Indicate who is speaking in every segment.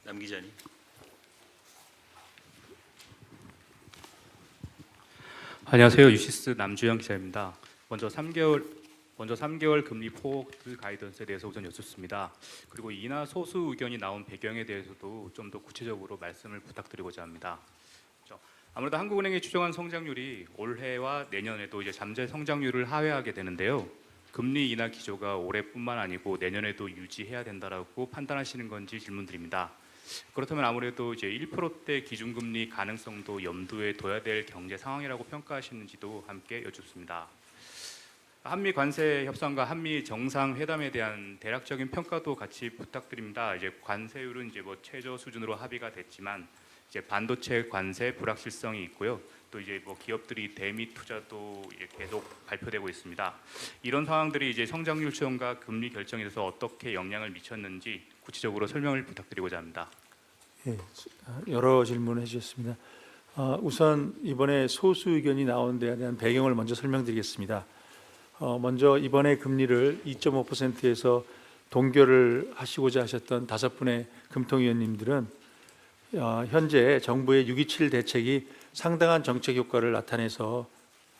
Speaker 1: 남 기자님.
Speaker 2: 안녕하세요. 유시스 남주영 기자입니다. 먼저 3개월 금리 포워드 가이던스에 대해서 우선 여쭙습니다. 그리고 인하 소수 의견이 나온 배경에 대해서도 좀 더 구체적으로 말씀을 부탁드리고자 합니다. 아무래도 한국은행이 추정한 성장률이 올해와 내년에도 이제 잠재 성장률을 하회하게 되는데요. 금리 인하 기조가 올해뿐만 아니고 내년에도 유지해야 된다라고 판단하시는 건지 질문드립니다. 그렇다면 아무래도 이제 1%대 기준금리 가능성도 염두에 둬야 될 경제 상황이라고 평가하시는지도 함께 여쭙습니다. 한미 관세 협상과 한미 정상회담에 대한 대략적인 평가도 같이 부탁드립니다. 이제 관세율은 이제 뭐 최저 수준으로 합의가 됐지만 이제 반도체 관세 불확실성이 있고요. 또 이제 뭐 기업들이 대미 투자도 이제 계속 발표되고 있습니다. 이런 상황들이 이제 성장률 추정과 금리 결정에 대해서 어떻게 영향을 미쳤는지 구체적으로 설명을 부탁드리고자 합니다.
Speaker 3: 예, 여러 질문을 해주셨습니다. 우선 이번에 소수 의견이 나온 데에 대한 배경을 먼저 설명드리겠습니다. 먼저 이번에 금리를 2.5%에서 동결을 하시고자 하셨던 5분의 금통위원님들은 현재 정부의 6.27 대책이 상당한 정책 효과를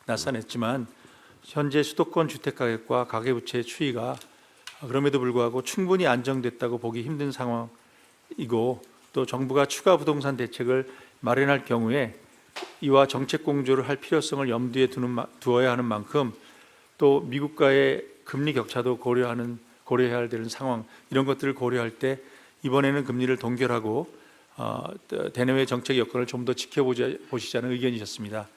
Speaker 3: 나타냈지만 현재 수도권 주택가격과 가계부채 추이가 그럼에도 불구하고 충분히 안정됐다고 보기 힘든 상황이고, 또 정부가 추가 부동산 대책을 마련할 경우에 이와 정책 공조를 할 필요성을 염두에 두어야 하는 만큼, 또 미국과의 금리 격차도 고려해야 되는 상황, 이런 것들을 고려할 때 이번에는 금리를 동결하고 대내외 정책 여건을 좀 더 지켜보시자는 의견이셨습니다.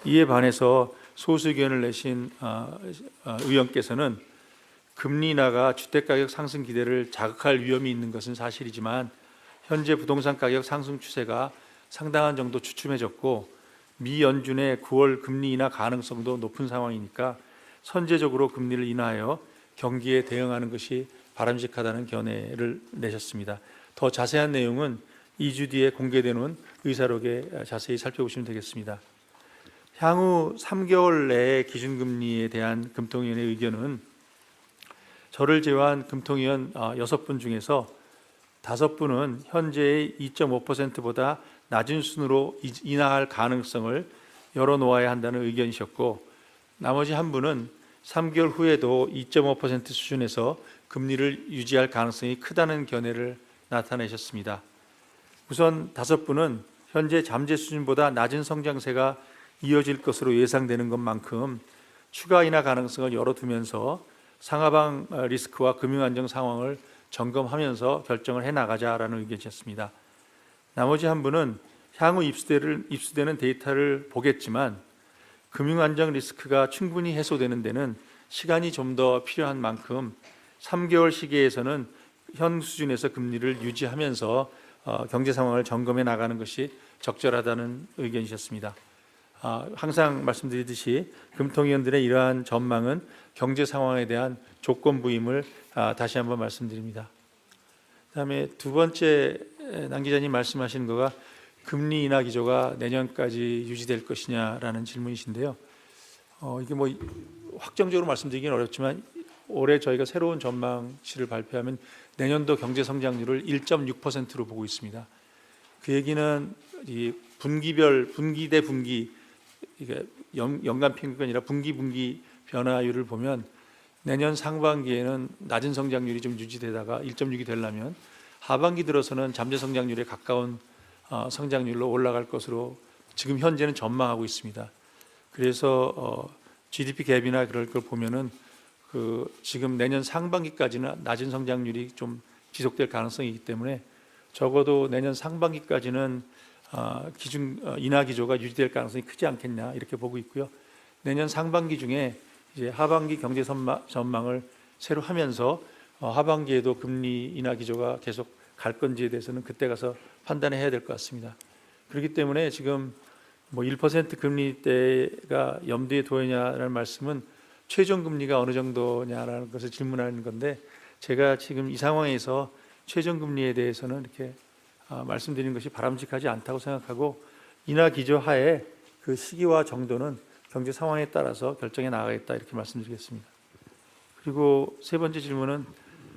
Speaker 3: 이에 반해서 소수 의견을 내신 의원께서는 금리 인하가 주택가격 상승 기대를 자극할 위험이 있는 것은 사실이지만 현재 부동산 가격 상승 추세가 상당한 정도 주춤해졌고 미 연준의 9월 금리 인하 가능성도 높은 상황이니까 선제적으로 금리를 인하하여 경기에 대응하는 것이 바람직하다는 견해를 내셨습니다. 더 자세한 내용은 2주 뒤에 공개되는 의사록에 자세히 살펴보시면 되겠습니다. 향후 3개월 내의 기준금리에 대한 금통위원회 의견은 저를 제외한 금통위원 6분 중에서 5분은 현재의 2.5%보다 낮은 수준으로 인하할 가능성을 열어놓아야 한다는 의견이셨고, 나머지 한 분은 3개월 후에도 2.5% 수준에서 금리를 유지할 가능성이 크다는 견해를 나타내셨습니다. 우선 5분은 현재 잠재 수준보다 낮은 성장세가 이어질 것으로 예상되는 것만큼 추가 인하 가능성을 열어두면서 상하방 리스크와 금융안정 상황을 점검하면서 결정을 해나가자라는 의견이셨습니다. 나머지 한 분은 향후 입수되는 데이터를 보겠지만 금융안정 리스크가 충분히 해소되는 데는 시간이 좀 더 필요한 만큼 3개월 시기에서는 현 수준에서 금리를 유지하면서 경제 상황을 점검해 나가는 것이 적절하다는 의견이셨습니다. 항상 말씀드리듯이 금통위원들의 이러한 전망은 경제 상황에 대한 조건부임을 다시 한번 말씀드립니다. 그다음에 두 번째 남 기자님 말씀하신 거가 금리 인하 기조가 내년까지 유지될 것이냐라는 질문이신데요. 이게 뭐 확정적으로 말씀드리기는 어렵지만 올해 저희가 새로운 전망치를 발표하면 내년도 경제 성장률을 1.6%로 보고 있습니다. 그 얘기는 이 분기 대 분기, 이게 연간 평균이 아니라 분기 변화율을 보면 내년 상반기에는 낮은 성장률이 좀 유지되다가 1.6이 되려면 하반기 들어서는 잠재 성장률에 가까운 성장률로 올라갈 것으로 지금 현재는 전망하고 있습니다. 그래서 GDP 갭이나 그럴 걸 보면은 지금 내년 상반기까지는 낮은 성장률이 좀 지속될 가능성이 있기 때문에 적어도 내년 상반기까지는 기준 인하 기조가 유지될 가능성이 크지 않겠냐 이렇게 보고 있고요. 내년 상반기 중에 이제 하반기 경제 전망을 새로 하면서 하반기에도 금리 인하 기조가 계속 갈 건지에 대해서는 그때 가서 판단해야 될 것 같습니다. 그렇기 때문에 지금 뭐 1% 금리대가 염두에 두어야냐라는 말씀은 최종 금리가 어느 정도냐라는 것을 질문하는 건데, 제가 지금 이 상황에서 최종 금리에 대해서는 이렇게 말씀드리는 것이 바람직하지 않다고 생각하고 인하 기조 하에 그 시기와 정도는 경제 상황에 따라서 결정해 나가겠다 이렇게 말씀드리겠습니다. 그리고 세 번째 질문은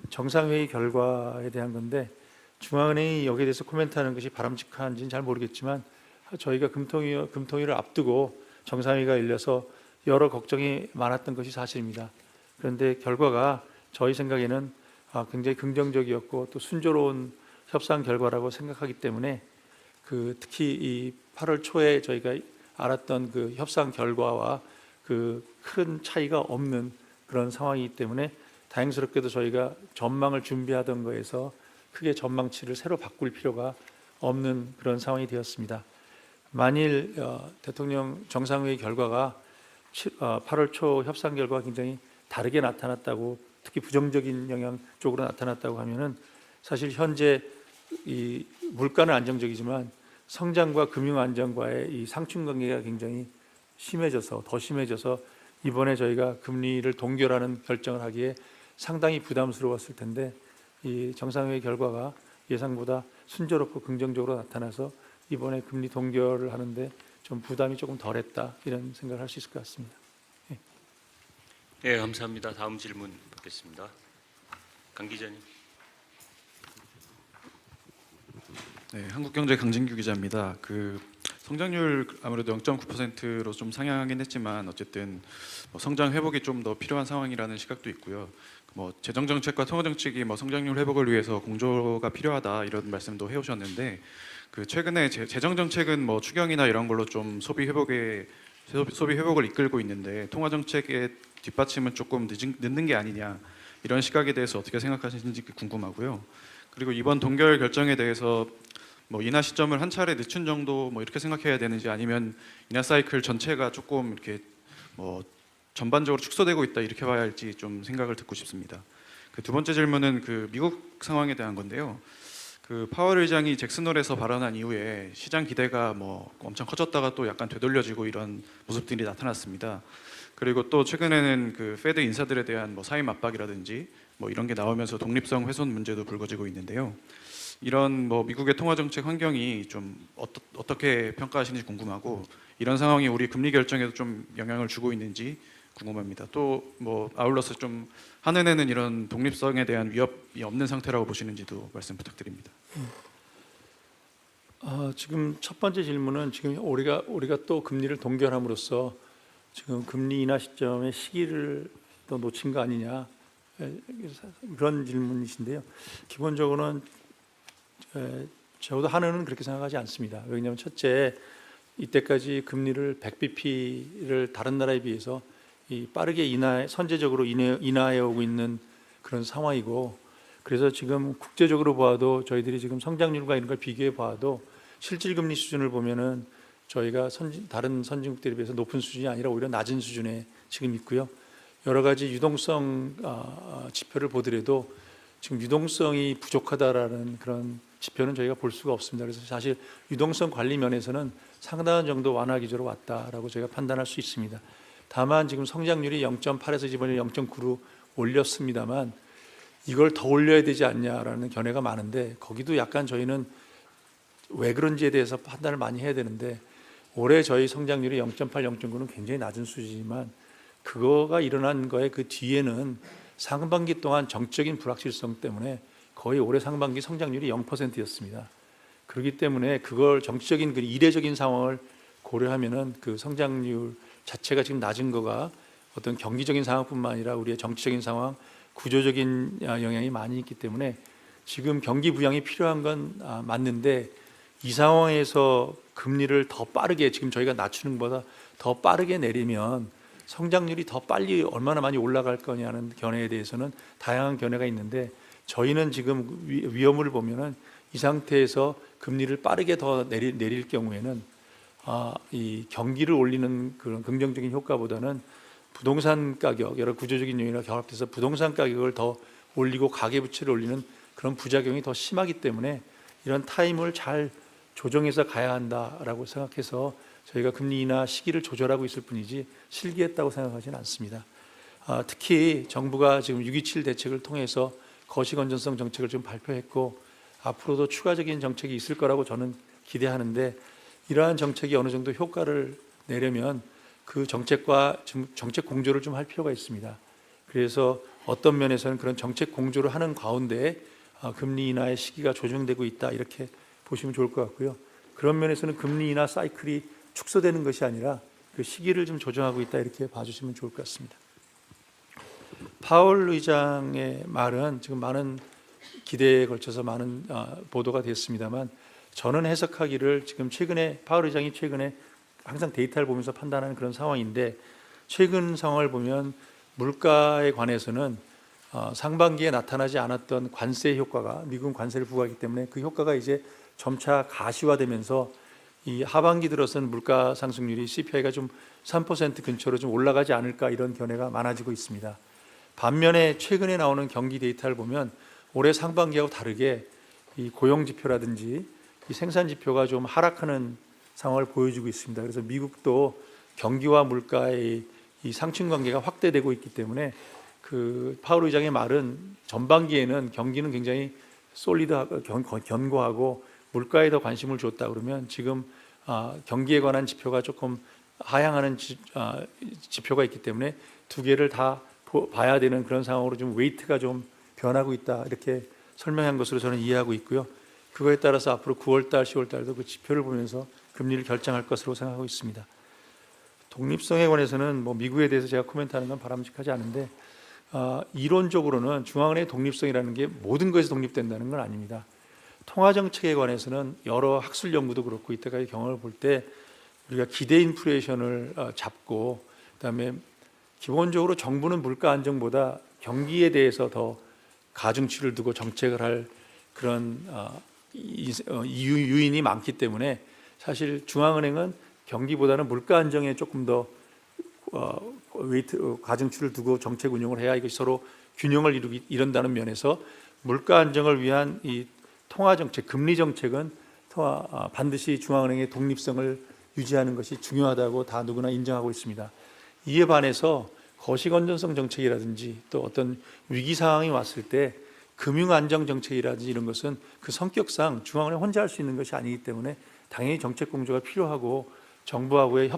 Speaker 3: 정상회의 결과에 대한 건데 중앙은행이 여기에 대해서 코멘트하는 것이 바람직한지는 잘 모르겠지만 저희가 금통위를 앞두고 정상회의가 열려서 여러 걱정이 많았던 것이 사실입니다. 그런데 결과가 저희 생각에는 굉장히 긍정적이었고 또 순조로운 협상 결과라고 생각하기 때문에 특히 이 8월 초에 저희가 알았던 그 협상 결과와 그 큰 차이가 없는 그런 상황이기 때문에 다행스럽게도 저희가 전망을 준비하던 거에서 크게 전망치를 새로 바꿀 필요가 없는 그런 상황이 되었습니다. 만일 대통령 정상회의 결과가 8월 초 협상 결과가 굉장히 다르게 나타났다고, 특히 부정적인 영향 쪽으로 나타났다고 하면은 사실 현재 이 물가는 안정적이지만 성장과 금융 안정과의 이 상충 관계가 굉장히 더 심해져서 이번에 저희가 금리를 동결하는 결정을 하기에 상당히 부담스러웠을 텐데 이 정상회의 결과가 예상보다 순조롭고 긍정적으로 나타나서 이번에 금리 동결을 하는데 좀 부담이 조금 덜했다, 이런 생각을 할 수 있을 것 같습니다.
Speaker 1: 네, 감사합니다. 다음 질문 받겠습니다. 강 기자님.
Speaker 4: 네, 한국경제 강진규 기자입니다. 성장률 아무래도 0.9%로 좀 상향하긴 했지만 어쨌든 성장 회복이 좀 더 필요한 상황이라는 시각도 있고요. 재정 정책과 통화 정책이 성장률 회복을 위해서 공조가 필요하다, 이런 말씀도 해오셨는데 최근에 재정 정책은 추경이나 이런 걸로 좀 소비 회복을 이끌고 있는데 통화 정책의 뒷받침은 조금 늦는 게 아니냐, 이런 시각에 대해서 어떻게 생각하시는지 궁금하고요. 그리고 이번 동결 결정에 대해서 인하 시점을 한 차례 늦춘 정도 이렇게 생각해야 되는지, 아니면 인하 사이클 전체가 조금 이렇게 전반적으로 축소되고 있다, 이렇게 봐야 할지 좀 생각을 듣고 싶습니다. 두 번째 질문은 미국 상황에 대한 건데요. 파월 의장이 잭슨홀에서 발언한 이후에 시장 기대가 엄청 커졌다가 또 약간 되돌려지고 이런 모습들이 나타났습니다. 그리고 또 최근에는 페드 인사들에 대한 사임 압박이라든지 이런 게 나오면서 독립성 훼손 문제도 불거지고 있는데요. 이런 미국의 통화 정책 환경이 좀 어떻게 평가하시는지 궁금하고, 이런 상황이 우리 금리 결정에도 좀 영향을 주고 있는지 궁금합니다. 또 아울러서 좀 한은에는 이런 독립성에 대한 위협이 없는 상태라고 보시는지도 말씀 부탁드립니다.
Speaker 3: 지금 첫 번째 질문은 지금 우리가 또 금리를 동결함으로써 지금 금리 인하 시점의 시기를 또 놓친 거 아니냐, 그런 질문이신데요. 기본적으로는 저도 한은은 그렇게 생각하지 않습니다. 왜냐하면 첫째, 이때까지 금리를 100bp를 다른 나라에 비해서 빠르게 선제적으로 인하해 오고 있는 그런 상황이고, 그래서 지금 국제적으로 봐도 저희들이 지금 성장률과 이런 걸 비교해 봐도 실질 금리 수준을 보면은 저희가 다른 선진국들에 비해서 높은 수준이 아니라 오히려 낮은 수준에 지금 있고요. 여러 가지 유동성 지표를 보더라도 지금 유동성이 부족하다라는 그런 지표는 저희가 볼 수가 없습니다. 그래서 사실 유동성 관리 면에서는 상당한 정도 완화 기조로 왔다라고 저희가 판단할 수 있습니다. 다만 지금 성장률이 0.8에서 이번에 0.9로 올렸습니다만 이걸 더 올려야 되지 않냐라는 견해가 많은데, 거기도 약간 저희는 왜 그런지에 대해서 판단을 많이 해야 되는데, 올해 저희 성장률이 0.8, 0.9는 굉장히 낮은 수준이지만 그거가 일어난 거에 그 뒤에는 상반기 동안 정적인 불확실성 때문에 거의 올해 상반기 성장률이 0%였습니다. 그렇기 때문에 그걸 정치적인 이례적인 상황을 고려하면은 성장률 자체가 지금 낮은 거가 어떤 경기적인 상황뿐만 아니라 우리의 정치적인 상황, 구조적인 영향이 많이 있기 때문에 지금 경기 부양이 필요한 건 맞는데, 이 상황에서 금리를 더 빠르게, 지금 저희가 낮추는 것보다 더 빠르게 내리면 성장률이 더 빨리 얼마나 많이 올라갈 거냐는 견해에 대해서는 다양한 견해가 있는데, 저희는 지금 위험을 보면은 이 상태에서 금리를 빠르게 더 내릴 경우에는 이 경기를 올리는 그런 긍정적인 효과보다는 부동산 가격, 여러 구조적인 요인과 결합돼서 부동산 가격을 더 올리고 가계부채를 올리는 그런 부작용이 더 심하기 때문에 이런 타임을 잘 조정해서 가야 한다라고 생각해서 저희가 금리 인하 시기를 조절하고 있을 뿐이지 실기했다고 생각하지는 않습니다. 특히 정부가 지금 6.27 대책을 통해서 거시 건전성 정책을 지금 발표했고 앞으로도 추가적인 정책이 있을 거라고 저는 기대하는데, 이러한 정책이 어느 정도 효과를 내려면 그 정책과 정책 공조를 좀 할 필요가 있습니다. 그래서 어떤 면에서는 그런 정책 공조를 하는 가운데 금리 인하의 시기가 조정되고 있다 이렇게 보시면 좋을 것 같고요. 그런 면에서는 금리 인하 사이클이 축소되는 것이 아니라 그 시기를 좀 조정하고 있다 이렇게 봐주시면 좋을 것 같습니다. 파월 의장의 말은 지금 많은 기대에 걸쳐서 많은 보도가 됐습니다만 저는 해석하기를 지금 최근에 파월 의장이 최근에 항상 데이터를 보면서 판단하는 그런 상황인데 최근 상황을 보면 물가에 관해서는 상반기에 나타나지 않았던 관세 효과가 미국은 관세를 부과하기 때문에 그 효과가 이제 점차 가시화되면서 이 하반기 들어서는 물가 상승률이 CPI가 좀 3% 근처로 좀 올라가지 않을까 이런 견해가 많아지고 있습니다. 반면에 최근에 나오는 경기 데이터를 보면 올해 상반기하고 다르게 이 고용 지표라든지 이 생산 지표가 좀 하락하는 상황을 보여주고 있습니다. 그래서 미국도 경기와 물가의 이 상충 관계가 확대되고 있기 때문에 그 파월 의장의 말은 전반기에는 경기는 굉장히 솔리드하고 견고하고 물가에 더 관심을 줬다 그러면 지금 경기에 관한 지표가 조금 하향하는 지표가 있기 때문에 두 개를 다 봐야 되는 그런 상황으로 좀 웨이트가 좀 변하고 있다 이렇게 설명한 것으로 저는 이해하고 있고요. 그거에 따라서 앞으로 9월달, 10월달도 그 지표를 보면서 금리를 결정할 것으로 생각하고 있습니다. 독립성에 관해서는 뭐 미국에 대해서 제가 코멘트하는 건 바람직하지 않은데 이론적으로는 중앙은행의 독립성이라는 게 모든 것에서 독립된다는 건 아닙니다. 통화정책에 관해서는 여러 학술 연구도 그렇고 이때까지 경험을 볼 때 우리가 기대 인플레이션을 잡고 그다음에 기본적으로 정부는 물가 안정보다 경기에 대해서 더 가중치를 두고 정책을 할 그런 유인이 많기 때문에 사실 중앙은행은 경기보다는 물가 안정에 조금 더 가중치를 두고 정책 운영을 해야 이것이 서로 균형을 이룬다는 면에서 물가 안정을 위한 이 통화 정책, 금리 정책은 반드시 중앙은행의 독립성을 유지하는 것이 중요하다고 다 누구나 인정하고 있습니다. 이에 반해서 거시 건전성 정책이라든지 또 어떤 위기 상황이 왔을 때 금융 안정 정책이라든지 이런 것은 그 성격상 중앙은행 혼자 할 수 있는 것이 아니기 때문에 당연히 정책 공조가 필요하고 정부하고의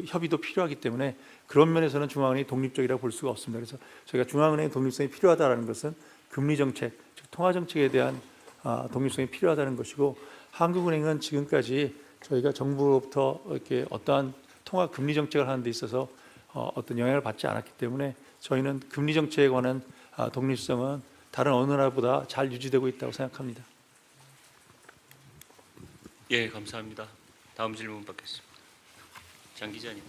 Speaker 3: 협의도 필요하기 때문에 그런 면에서는 중앙은행이 독립적이라고 볼 수가 없습니다. 그래서 저희가 중앙은행의 독립성이 필요하다는 것은 금리 정책, 즉 통화 정책에 대한 독립성이 필요하다는 것이고 한국은행은 지금까지 저희가 정부로부터 이렇게 어떠한 통화 금리 정책을 하는 데 있어서 어떤 영향을 받지 않았기 때문에 저희는 금리 정책에 관한 독립성은 다른 어느 나라보다 잘 유지되고 있다고 생각합니다.
Speaker 1: 예, 감사합니다. 다음 질문 받겠습니다. 장 기자님.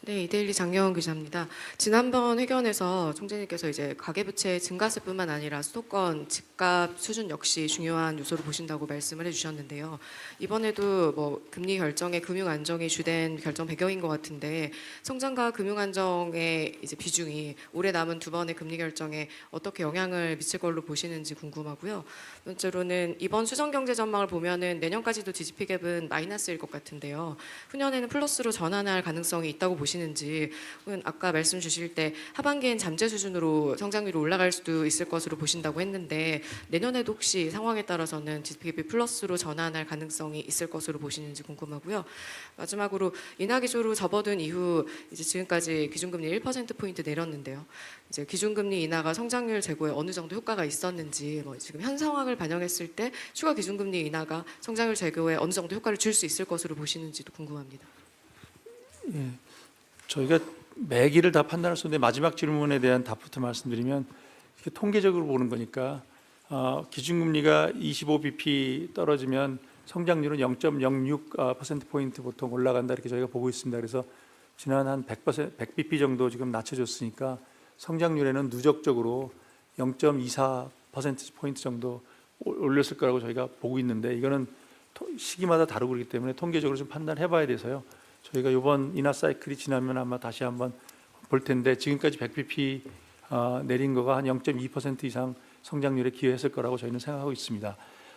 Speaker 5: 네, 이데일리 장여원 기자입니다. 지난번 회견에서 총재님께서 이제 가계부채 증가세뿐만 아니라 수도권 집값 수준 역시 중요한 요소로 보신다고 말씀을 해주셨는데요. 이번에도 뭐 금리 결정의 금융 안정이 주된 결정 배경인 것 같은데 성장과 금융 안정의 이제 비중이 올해 남은 두 번의 금리 결정에 어떻게 영향을 미칠 걸로 보시는지 궁금하고요. 번째로는 이번 수정 경제 전망을 보면은 내년까지도 GDP 갭은 마이너스일 것 같은데요. 후년에는 플러스로 전환할 가능성이 있다고 보시는지 혹은 아까 말씀 주실 때 하반기엔 잠재 수준으로 성장률이 올라갈 수도 있을 것으로 보신다고 했는데 내년에도 혹시 상황에 따라서는 GDP 갭이 플러스로 전환할 가능성이 있을 것으로 보시는지 궁금하고요. 마지막으로 인하 기조로 접어든 이후 이제 지금까지 기준금리 1%포인트 내렸는데요. 이제 기준금리 인하가 성장률 제고에 어느 정도 효과가 있었는지 뭐 지금 현 상황을 반영했을 때 추가 기준금리 인하가 성장률 제고에 어느 정도 효과를 줄 수 있을 것으로 보시는지도 궁금합니다.
Speaker 3: 예, 저희가 매기를 다 판단할 수 있는데 마지막 질문에 대한 답부터 말씀드리면 이게 통계적으로 보는 거니까 기준금리가 25bp 떨어지면 성장률은 0.06%포인트 보통 올라간다 이렇게 저희가 보고 있습니다. 그래서 지난 한 100bp 정도 지금 낮춰줬으니까 성장률에는 누적적으로 0.24%포인트 정도 올렸을 거라고 저희가 보고 있는데 이거는 시기마다 다르고 그렇기 때문에 통계적으로 좀 판단해 봐야 돼서요. 저희가 이번 인하 사이클이 지나면 아마 다시 한번 볼 텐데 지금까지 100bp 내린 거가 한 0.2% 이상 성장률에 기여했을 거라고 저희는 생각하고 있습니다.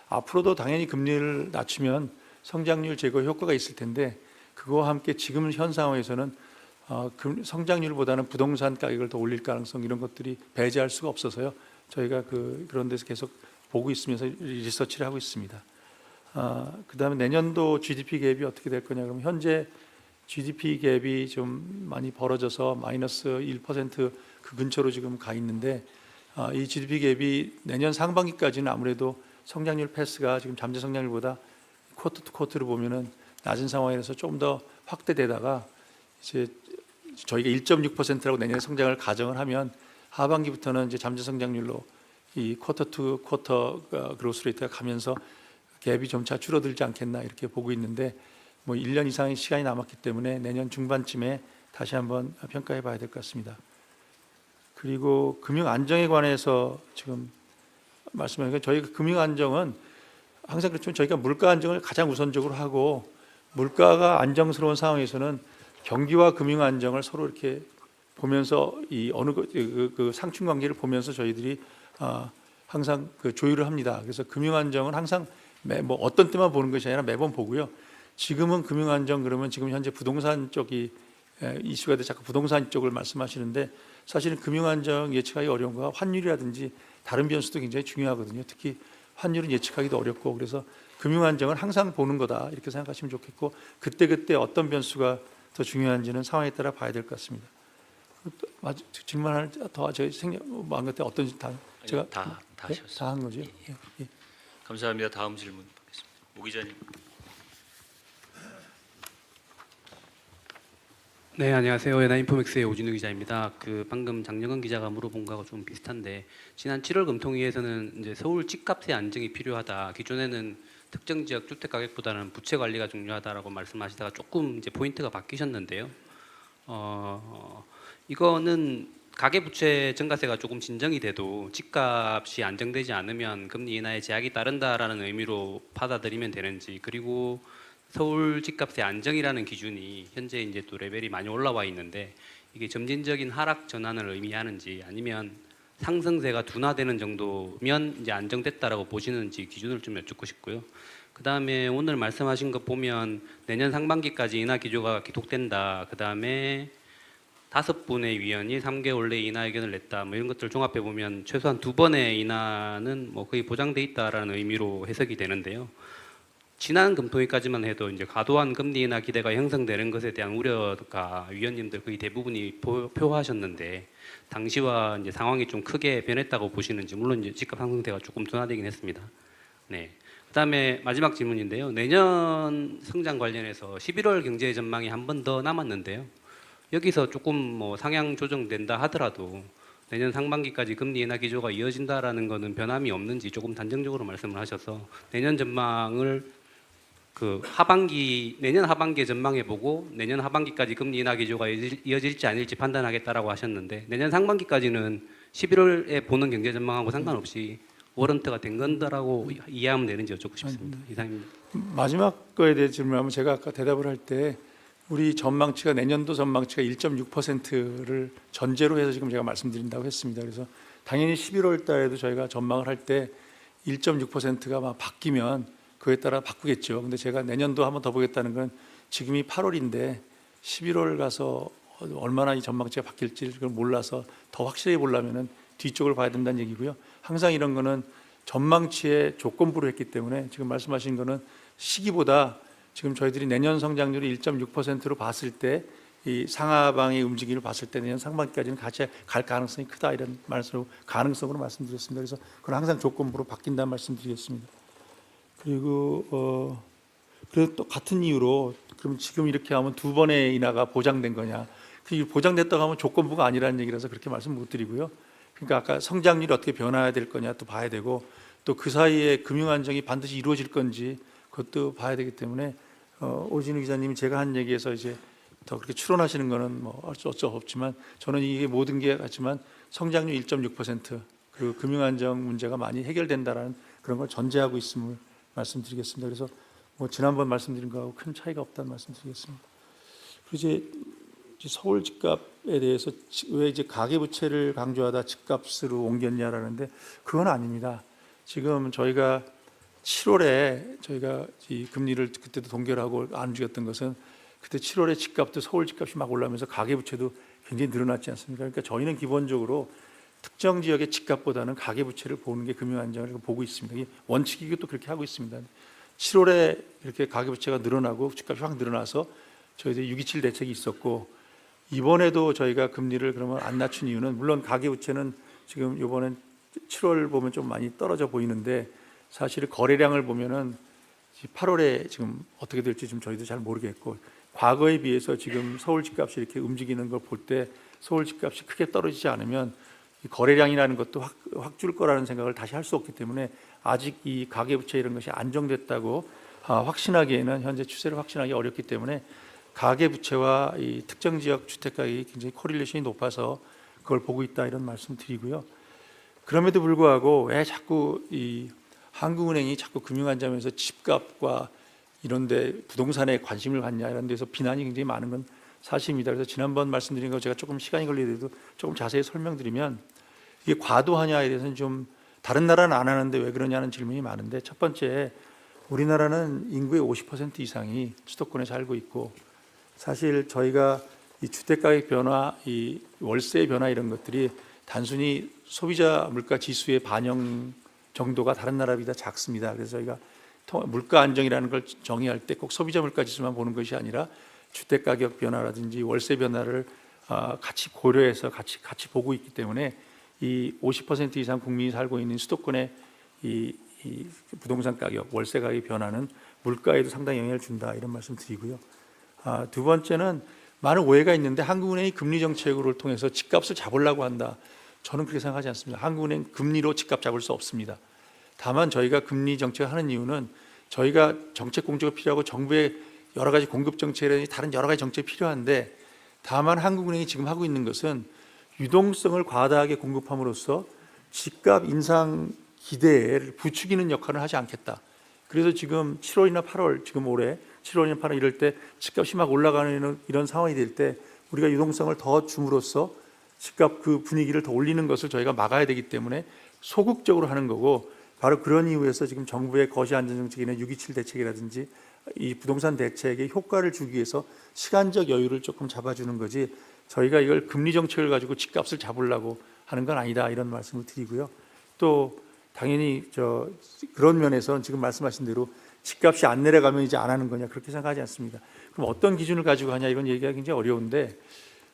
Speaker 3: 앞으로도 당연히 금리를 낮추면 성장률 제거 효과가 있을 텐데 그거와 함께 지금 현 상황에서는 성장률보다는 부동산 가격을 더 올릴 가능성 이런 것들이 배제할 수가 없어서요. 저희가 그런 데서 계속 보고 있으면서 리서치를 하고 있습니다. 그다음에 내년도 GDP 갭이 어떻게 될 거냐 그러면 현재 GDP 갭이 좀 많이 벌어져서 마이너스 1% 그 근처로 지금 가 있는데 이 GDP 갭이 내년 상반기까지는 아무래도 성장률 패스가 지금 잠재 성장률보다 쿼터 투 쿼터를 보면은 낮은 상황에서 좀 더 확대되다가 이제 저희가 1.6%라고 내년에 성장을 가정을 하면 하반기부터는 이제 잠재 성장률로 이 쿼터 투 쿼터 그로스 레이트가 가면서 갭이 점차 줄어들지 않겠나 이렇게 보고 있는데 뭐 1년 이상의 시간이 남았기 때문에 내년 중반쯤에 다시 한번 평가해 봐야 될 것 같습니다. 그리고 금융 안정에 관해서 지금 말씀하니까 저희가 금융 안정은 항상 그렇지만 저희가 물가 안정을 가장 우선적으로 하고 물가가 안정스러운 상황에서는 경기와 금융 안정을 서로 이렇게 보면서 이 어느 그 상충 관계를 보면서 저희들이 항상 그 조율을 합니다. 그래서 금융 안정은 항상 뭐 어떤 때만 보는 것이 아니라 매번 보고요. 지금은 금융 안정 그러면 지금 현재 부동산 쪽이 이슈가 돼 자꾸 부동산 쪽을 말씀하시는데 사실은 금융 안정 예측하기 어려운 거가 환율이라든지 다른 변수도 굉장히 중요하거든요. 특히 환율은 예측하기도 어렵고 그래서 금융 안정은 항상 보는 거다 이렇게 생각하시면 좋겠고 그때 어떤 변수가 더 중요한지는 상황에 따라 봐야 될 것 같습니다. 질문 하나 더 저희 생각한 것 같아 어떤 제가
Speaker 1: 다 하셨어요.
Speaker 3: 다 한 거죠. 예.
Speaker 1: 감사합니다. 다음 질문 받겠습니다. 오 기자님.
Speaker 6: 네, 안녕하세요. 연합인포맥스의 오진우 기자입니다. 방금 장영은 기자가 물어본 거하고 좀 비슷한데 지난 7월 금통위에서는 이제 서울 집값의 안정이 필요하다. 기존에는 특정 지역 주택 가격보다는 부채 관리가 중요하다라고 말씀하시다가 조금 이제 포인트가 바뀌셨는데요. 이거는 가계 부채 증가세가 조금 진정이 돼도 집값이 안정되지 않으면 금리 인하에 제약이 따른다라는 의미로 받아들이면 되는지 그리고 서울 집값의 안정이라는 기준이 현재 이제 또 레벨이 많이 올라와 있는데 이게 점진적인 하락 전환을 의미하는지 아니면 상승세가 둔화되는 정도면 이제 안정됐다라고 보시는지 기준을 좀 여쭙고 싶고요. 그 다음에 오늘 말씀하신 것 보면 내년 상반기까지 인하 기조가 계속된다. 그 다음에 5분의 위원이 3개월 내에 인하 의견을 냈다. 뭐 이런 것들 종합해 보면 최소한 2번의 인하는 뭐 거의 보장돼 있다라는 의미로 해석이 되는데요. 지난 금토일까지만 해도 이제 과도한 금리 인하 기대가 형성되는 것에 대한 우려가 위원님들 거의 대부분이 표하셨는데 당시와 이제 상황이 좀 크게 변했다고 보시는지 물론 이제 집값 상승세가 조금 둔화되긴 했습니다. 네. 그다음에 마지막 질문인데요. 내년 성장 관련해서 11월 경제 전망이 한 번 더 남았는데요. 여기서 조금 뭐 상향 조정된다 하더라도 내년 상반기까지 금리 인하 기조가 이어진다라는 것은 변함이 없는지 조금 단정적으로 말씀을 하셔서 내년 전망을 내년 하반기에 전망해 보고 내년 하반기까지 금리 인하 기조가 이어질지 아닐지 판단하겠다라고 하셨는데 내년 상반기까지는 11월에 보는 경제 전망하고 상관없이 워런트가 된 건다라고 이해하면 되는지 여쭙고 싶습니다. 이상입니다.
Speaker 3: 마지막 거에 대해 질문하면 제가 아까 대답을 할 때 우리 전망치가 내년도 전망치가 1.6%를 전제로 해서 지금 제가 말씀드린다고 했습니다. 그래서 당연히 11월 달에도 저희가 전망을 할 때 1.6%가 막 바뀌면 그에 따라 바꾸겠죠. 근데 제가 내년도 한번 더 보겠다는 건 지금이 8월인데 11월 가서 얼마나 이 전망치가 바뀔지 그걸 몰라서 더 확실히 보려면은 뒤쪽을 봐야 된다는 얘기고요. 항상 이런 거는 전망치의 조건부로 했기 때문에 지금 말씀하신 거는 시기보다 지금 저희들이 내년 성장률이 1.6%로 봤을 때 이 상하방의 움직임을 봤을 때 내년 상반기까지는 같이 갈 가능성이 크다 이런 말씀으로 가능성으로 말씀드렸습니다. 그래서 그건 항상 조건부로 바뀐다는 말씀드리겠습니다. 그리고 그리고 또 같은 이유로 그럼 지금 이렇게 하면 2번의 인하가 보장된 거냐? 그 보장됐다고 하면 조건부가 아니라는 얘기라서 그렇게 말씀 못 드리고요. 그러니까 아까 성장률이 어떻게 변화해야 될 거냐 또 봐야 되고 또 그 사이에 금융 안정이 반드시 이루어질 건지 그것도 봐야 되기 때문에 오진우 기자님이 제가 한 얘기에서 이제 더 그렇게 추론하시는 거는 뭐 어쩔 수 없지만 저는 이게 모든 게 같지만 성장률 1.6% 그리고 금융 안정 문제가 많이 해결된다라는 그런 걸 전제하고 있음을 말씀드리겠습니다. 그래서 뭐 지난번 말씀드린 거하고 큰 차이가 없다는 말씀드리겠습니다. 그리고 이제 서울 집값에 대해서 왜 이제 가계부채를 강조하다 집값으로 옮겼냐라는데 그건 아닙니다. 지금 저희가 7월에 저희가 이 금리를 그때도 동결하고 안 움직였던 것은 그때 7월에 집값도 서울 집값이 막 올라오면서 가계부채도 굉장히 늘어났지 않습니까? 그러니까 저희는 기본적으로 특정 지역의 집값보다는 가계부채를 보는 게 금융안정을 보고 있습니다. 이게 원칙이고 또 그렇게 하고 있습니다. 7월에 이렇게 가계부채가 늘어나고 집값이 확 늘어나서 저희들이 6.27 대책이 있었고 이번에도 저희가 금리를 그러면 안 낮춘 이유는 물론 가계부채는 지금 이번엔 7월 보면 좀 많이 떨어져 보이는데 사실 거래량을 보면은 8월에 지금 어떻게 될지 좀 저희도 잘 모르겠고 과거에 비해서 지금 서울 집값이 이렇게 움직이는 걸 볼 때 서울 집값이 크게 떨어지지 않으면 이 거래량이라는 것도 확 줄 거라는 생각을 다시 할 수 없기 때문에 아직 이 가계부채 이런 것이 안정됐다고 확신하기에는 현재 추세를 확신하기 어렵기 때문에 가계부채와 이 특정 지역 주택가격이 굉장히 코릴레이션이 높아서 그걸 보고 있다 이런 말씀 드리고요. 그럼에도 불구하고 왜 자꾸 이 한국은행이 자꾸 금융안정에서 집값과 이런데 부동산에 관심을 갖냐 이런 데서 비난이 굉장히 많은 건 사실입니다. 그래서 지난번 말씀드린 거 제가 조금 시간이 걸리더라도 조금 자세히 설명드리면 이게 과도하냐에 대해서는 좀 다른 나라는 안 하는데 왜 그러냐는 질문이 많은데 첫 번째 우리나라는 인구의 50% 이상이 수도권에 살고 있고 사실 저희가 이 주택가격 변화, 이 월세 변화 이런 것들이 단순히 소비자 물가 지수의 반영 정도가 다른 나라보다 작습니다. 그래서 저희가 물가 안정이라는 걸 정의할 때 꼭 소비자 물가 지수만 보는 것이 아니라 주택 가격 변화라든지 월세 변화를 같이 고려해서 같이 보고 있기 때문에 이 50% 이상 국민이 살고 있는 수도권의 이 부동산 가격, 월세 가격 변화는 물가에도 상당히 영향을 준다 이런 말씀 드리고요. 두 번째는 많은 오해가 있는데 한국은행이 금리 정책을 통해서 집값을 잡으려고 한다. 저는 그렇게 생각하지 않습니다. 한국은행 금리로 집값 잡을 수 없습니다. 다만 저희가 금리 정책을 하는 이유는 저희가 정책 공조가 필요하고 정부의 여러 가지 공급 정책이라든지 다른 여러 가지 정책이 필요한데 다만 한국은행이 지금 하고 있는 것은 유동성을 과다하게 공급함으로써 집값 인상 기대를 부추기는 역할을 하지 않겠다. 그래서 지금 7월이나 8월 지금 올해 7월이나 8월 이럴 때 집값이 막 올라가는 이런 상황이 될 때 우리가 유동성을 더 줌으로써 집값 그 분위기를 더 올리는 것을 저희가 막아야 되기 때문에 소극적으로 하는 거고 바로 그런 이유에서 지금 정부의 거시 안전 정책이나 6.27 대책이라든지 이 부동산 대책에 효과를 주기 위해서 시간적 여유를 조금 잡아주는 거지 저희가 이걸 금리 정책을 가지고 집값을 잡으려고 하는 건 아니다 이런 말씀을 드리고요. 또 당연히 그런 면에서 지금 말씀하신 대로 집값이 안 내려가면 이제 안 하는 거냐 그렇게 생각하지 않습니다. 그럼 어떤 기준을 가지고 하냐 이건 얘기가 굉장히 어려운데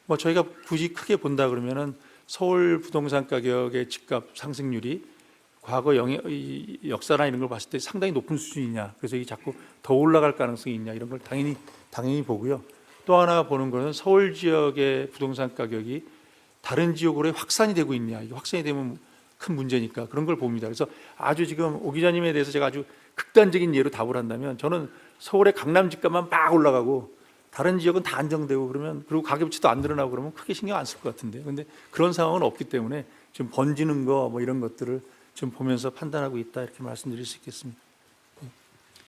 Speaker 3: 뭐 저희가 굳이 크게 본다 그러면은 서울 부동산 가격의 집값 상승률이 과거 역사나 이런 걸 봤을 때 상당히 높은 수준이냐 그래서 이게 자꾸 더 올라갈 가능성이 있냐 이런 걸 당연히 보고요. 또 하나 보는 것은 서울 지역의 부동산 가격이 다른 지역으로 확산이 되고 있냐 이게 확산이 되면 큰 문제니까 그런 걸 봅니다. 그래서 아주 지금 오 기자님에 대해서 제가 아주 극단적인 예로 답을 한다면 저는 서울의 강남 집값만 막 올라가고 다른 지역은 다 안정되고 그러면 그리고 가계부채도 안 늘어나고 그러면 크게 신경 안 쓸 것 같은데 그런데 그런 상황은 없기 때문에 지금 번지는 거 뭐 이런 것들을 좀 보면서 판단하고 있다 이렇게 말씀드릴 수 있겠습니다.